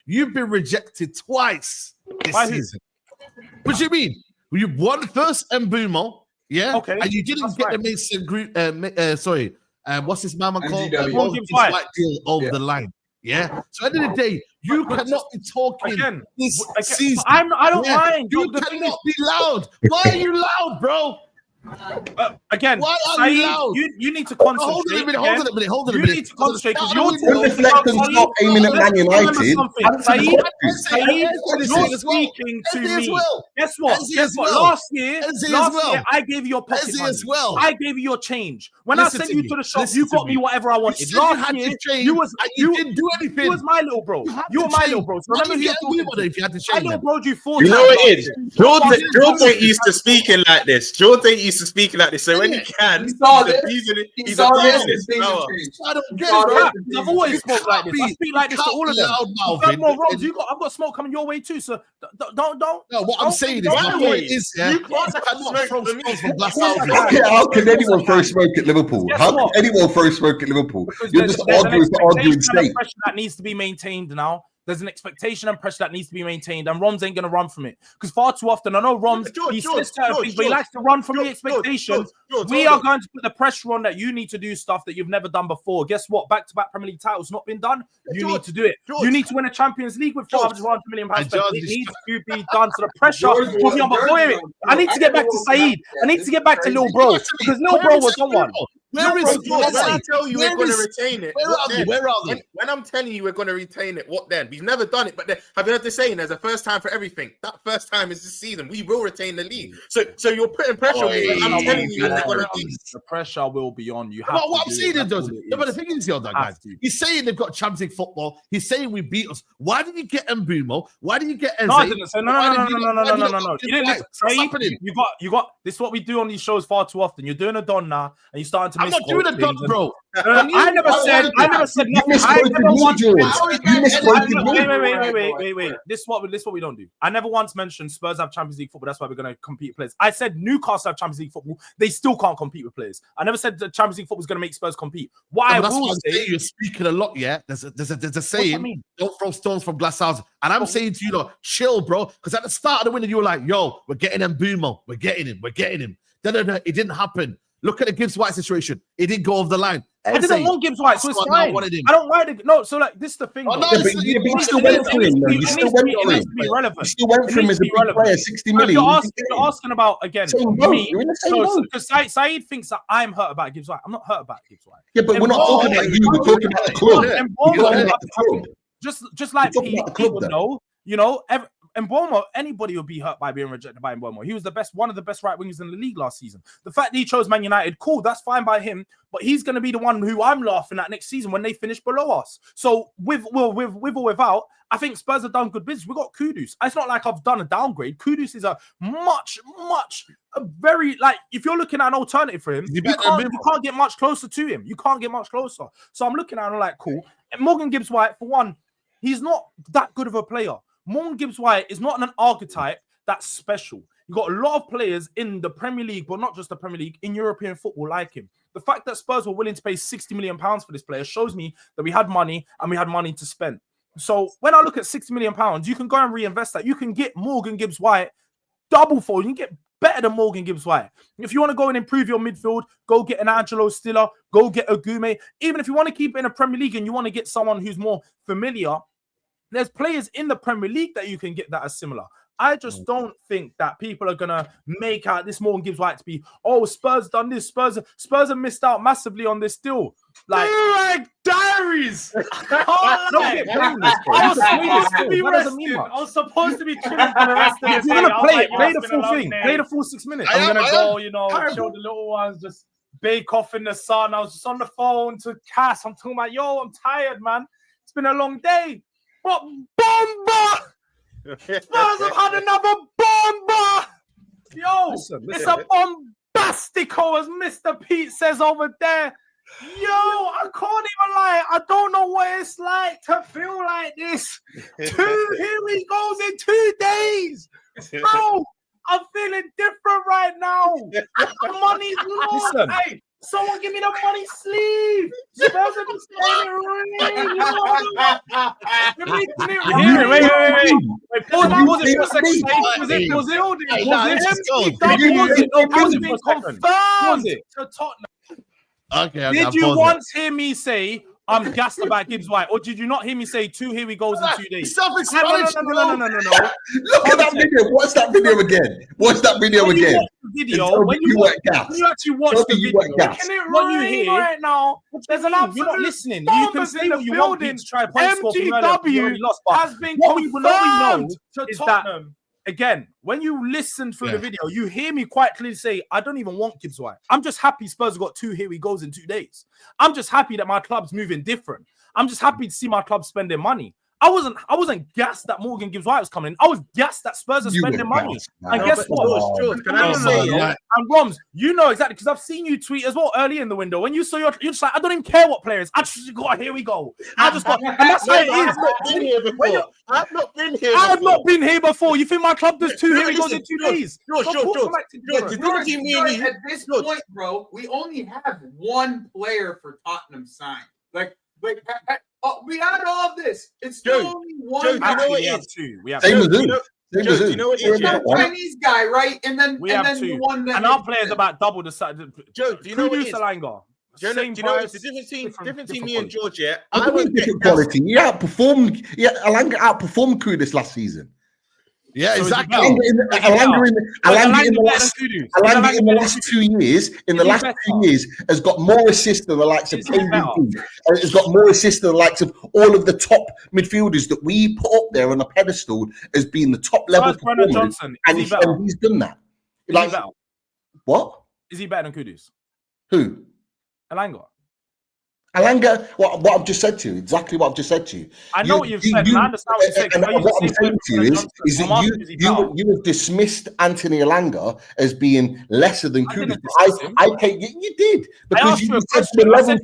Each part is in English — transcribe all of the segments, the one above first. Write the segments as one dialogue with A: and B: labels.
A: You've been rejected twice this season. What do you mean? You won first Mbumo, yeah?
B: Okay.
A: And you didn't get the Mason group, what's his mama called?
B: Gibbs White
A: deal over the line. Yeah. So at the end of the day, you cannot be talking this season.
B: I don't mind.
A: You cannot be loud. Why are you loud, bro?
B: Again,
A: why are you loud?
B: You need to concentrate.
A: Hold on a minute.
B: You need to concentrate because you're
C: talking. Stop aiming at Man United.
B: Saeed, you're speaking to me. Guess what? Last year, I gave you your pocket money. I gave you your change. When I sent you to the shop, you got me whatever I wanted. Last year, you didn't do anything. You was my little bro. You were my little bro. So remember, if you had to change, I little bro you 4 times.
D: You know what it is? Jordan ain't used to speaking like this. Jordan ain't used to speaking like this. So when he can, he's a business power.
A: I don't get it, bro.
B: I've always spoke like this. I speak like this to all of them. I've got smoke coming your way too. So don't.
A: No, what I'm saying is, my point is, you cannot throw stones from glass houses.
C: How can anyone throw smoke at Liverpool? How can anyone throw smoke at Liverpool? You're just arguing state.
B: That needs to be maintained now. There's an expectation and pressure that needs to be maintained, and Roms ain't going to run from it. Because far too often, I know Roms, he says certain things, but he likes to run from the expectation. We are going to put the pressure on that you need to do stuff that you've never done before. Guess what? Back-to-back Premier League titles not been done. You need to do it. You need to win a Champions League with £400 million. It needs to be done. So the pressure will be on. But wait, I need to get back to Saeed. I need to get back to Lil Bro, because Lil Bro was on one.
D: Where is it? When I tell you we're going to retain it,
A: where are they?
D: When I'm telling you we're going to retain it, what then? We've never done it, but have you heard the saying? There's a first time for everything. That first time is this season. We will retain the league. So you're putting pressure on me. I'm telling you,
B: the pressure will be on you.
A: What I'm saying is, but the thing is, guys, he's saying they've got Champions League football. He's saying we beat us. Why didn't you get Mbumo? Why didn't you get Eze?
B: No, I didn't say no. You didn't listen. You got this. Is what we do on these shows far too often. You're doing a don now, and you're starting to.
A: I'm not doing a don, bro.
B: I never said nothing. Wait. This is what we don't do. I never once mentioned Spurs have Champions League football. That's why we're going to compete with players. I said Newcastle have Champions League football. They still can't compete with players. I never said the Champions League football is going to make Spurs compete. I will say,
A: you're speaking a lot. Yeah, there's a saying. Don't throw stones from glass houses. And I'm saying to you, chill, bro. Because at the start of the winter, you were like, "Yo, we're getting Mbumo. We're getting him. It didn't happen. Look at the Gibbs White situation. It didn't go over the line.
B: I didn't want Gibbs White, so it's fine. I don't mind it. No, so like this is the thing.
C: You still went for him. You still went for him. You still went for him as a big player, 60 million.
B: You're asking about again me. Because Saeed thinks that I'm hurt about Gibbs White. I'm not hurt about Gibbs White.
C: Yeah, but we're not talking about you. We're talking about the club.
B: Just like people know, Mbumo, anybody would be hurt by being rejected by Mbumo. He was one of the best right wingers in the league last season. The fact that he chose Man United, cool, that's fine by him. But he's going to be the one who I'm laughing at next season when they finish below us. So with or without, I think Spurs have done good business. We got Kudus. It's not like I've done a downgrade. Kudus is a very if you're looking at an alternative for him, you can't get much closer to him. You can't get much closer. So I'm looking at him like cool. And Morgan Gibbs White, for one, he's not that good of a player. Morgan Gibbs White is not an archetype that's special. You've got a lot of players in the Premier League, but not just the Premier League, in European football like him. The fact that Spurs were willing to pay £60 million for this player shows me that we had money and we had money to spend. So when I look at £60 million, you can go and reinvest that. You can get Morgan Gibbs White double fold. You can get better than Morgan Gibbs White. If you want to go and improve your midfield, go get an Angelo Stiller, go get a Gume. Even if you want to keep it in a Premier League and you want to get someone who's more familiar, there's players in the Premier League that you can get that are similar. I just don't think that people are going to make out this Morgan Gibbs White to be, Spurs done this. Spurs have missed out massively on this deal.
E: Like diaries. I was supposed to be chilling for the rest of the day.
B: You're going to play the full thing. Play the full 6 minutes.
E: I'm going to go, show the little ones, just bake off in the sun. I was just on the phone to Cass. I'm talking about, I'm tired, man. It's been a long day. What bomba? Spurs have had another bomba. It's a bombastico, as Mr. Pete says over there. I can't even lie. I don't know what it's like to feel like this. Here he goes in 2 days. Bro, I'm feeling different right now. The money's low. Someone give me the money sleeve. Spurs have been saying Wait, pause it for a second. Was it to Tottenham?
A: Okay.
B: Did you once hear me say I'm gassed about Gibbs White, or did you not hear me say here we goes in 2 days?
A: No.
C: Look at that video. Watch that video again. Watch that video again.
B: When you actually watch the video,
E: can it rain right now? There's an absolute.
B: You're not listening. You can say what you want to try to
E: MGW has been confirmed to Tottenham.
B: Again, when you listen through the video, you hear me quite clearly say, I don't even want Gibbs White. I'm just happy Spurs have got here we goes in 2 days. I'm just happy that my club's moving different. I'm just happy to see my club spending money. I wasn't gassed that Morgan Gibbs White was coming in. I was gassed that Spurs are spending money. And guess what?
D: George, can I say,
B: and Roms, you know exactly, because I've seen you tweet as well early in the window. When you saw you're just like, I don't even care what players. I just got here we go. I just got, and that's how it is.
D: I've not been here.
B: I've not been here before. You think my club does here we goes in 2 days?
D: George,
F: at this point, bro, we only have one player for Tottenham signed. We had all of this. It's still only one.
D: Joe,
F: guy.
B: We have two. We have
C: Same
B: two.
C: as
D: Do you know what it is?
F: The Chinese guy, right? And then
B: We have
F: then
B: two.
F: the one that
B: And our players about double the size.
D: Joe, do you know what it is?
B: Salanga.
D: Do you know what's the difference between me and George? Yeah,
C: I would different quality. He outperformed. Yeah, Alanga outperformed Kudus last season.
A: Yeah,
B: So
A: exactly.
C: Alanga in the last 2 years, has got more assists than the likes of KDB. Has got more assists than the likes of all of the top midfielders that we put up there on a pedestal as being the top level performers. And he's done that. Like what?
B: Is he better than Kudus?
C: Who? Alanga, what I've just said to you, exactly what I've just said to you.
B: I know what you've said, and I understand what you said.
C: And what I'm saying to you is that you have dismissed Anthony Alanga as being lesser than Kudus. You did. Because you said
B: I said,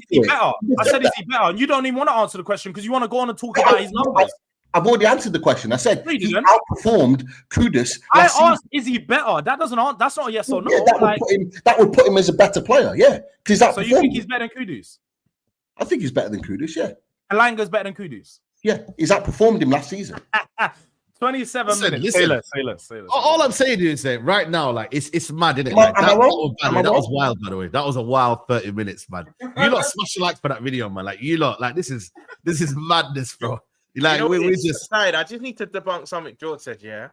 B: is he better? And you don't even want to answer the question because you want to go on and talk about his numbers.
C: I've already answered the question. I said he outperformed Kudus.
B: I asked, is he better? That doesn't answer. That's not a yes or no.
C: That would put him as a better player. Yeah.
B: So you think he's better than Kudus?
C: I think he's better than Kudus, yeah.
B: Alanga's better than Kudus?
C: Yeah, he's outperformed him last season.
B: 27 minutes. Say less.
A: All I'm saying is that right now, like, it's mad, isn't it? Like, that was wild, by the way. That was a wild 30 minutes, man. You lot smash likes for that video, man. Like, you lot, like, this is madness, bro. Like, we just...
D: I just need to debunk something George said, yeah?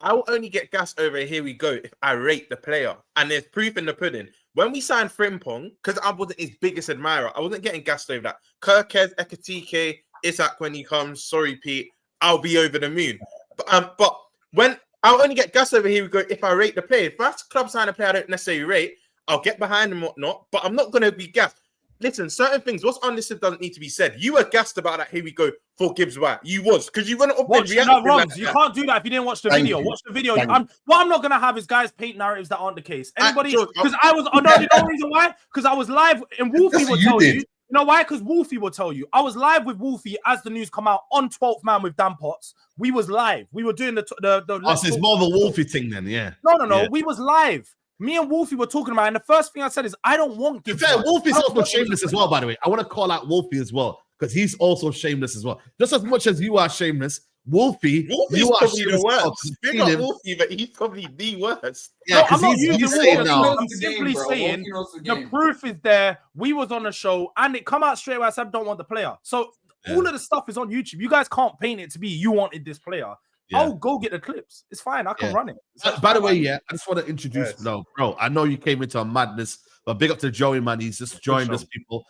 D: I will only get gassed over here we go if I rate the player. And there's proof in the pudding. When we signed Frimpong, because I wasn't his biggest admirer, I wasn't getting gassed over that. Kirkez, Ekatike, Isak when he comes, sorry, Pete, I'll be over the moon. But when I'll only get gassed over here we go if I rate the player. If that's club sign a player I don't necessarily rate, I'll get behind him and whatnot, but I'm not going to be gassed. Listen, certain things, what's unlisted doesn't need to be said. You were gassed about that. Here we go for Gibbs White. You was because you went up and reacted.
B: You can't do that if you didn't watch the video. Watch the video. What I'm not gonna have is guys paint narratives that aren't the case. Anybody? Because I was. You know reason why? Because I was live and Wolfie will tell you. You know why? Because Wolfie will tell you. I was live with Wolfie as the news come out on 12th Man with Dan Potts. We was live. We were doing the.
A: So it's more of a Wolfie thing then, yeah.
B: No.
A: Yeah.
B: We was live. Me and Wolfie were talking about it, and the first thing I said is, I don't want Gibbs.
A: Wolfie's also shameless as well, by the way. I want to call out Wolfie as well, because he's also shameless as well. Just as much as you are shameless, Wolfie's
D: you are probably the worst. Big up Wolfie, but he's probably the worst.
B: Yeah, no, I'm not using Wolfie now. I'm simply saying the proof is there. We was on the show, and it come out straight away. I said, I don't want the player. So all of the stuff is on YouTube. You guys can't paint it to be you wanted this player. Yeah. I'll go get the clips. It's fine. I can run it.
A: By the way, I just want to introduce, bro. I know you came into a madness, but big up to Joey, man. He's just joined us, people.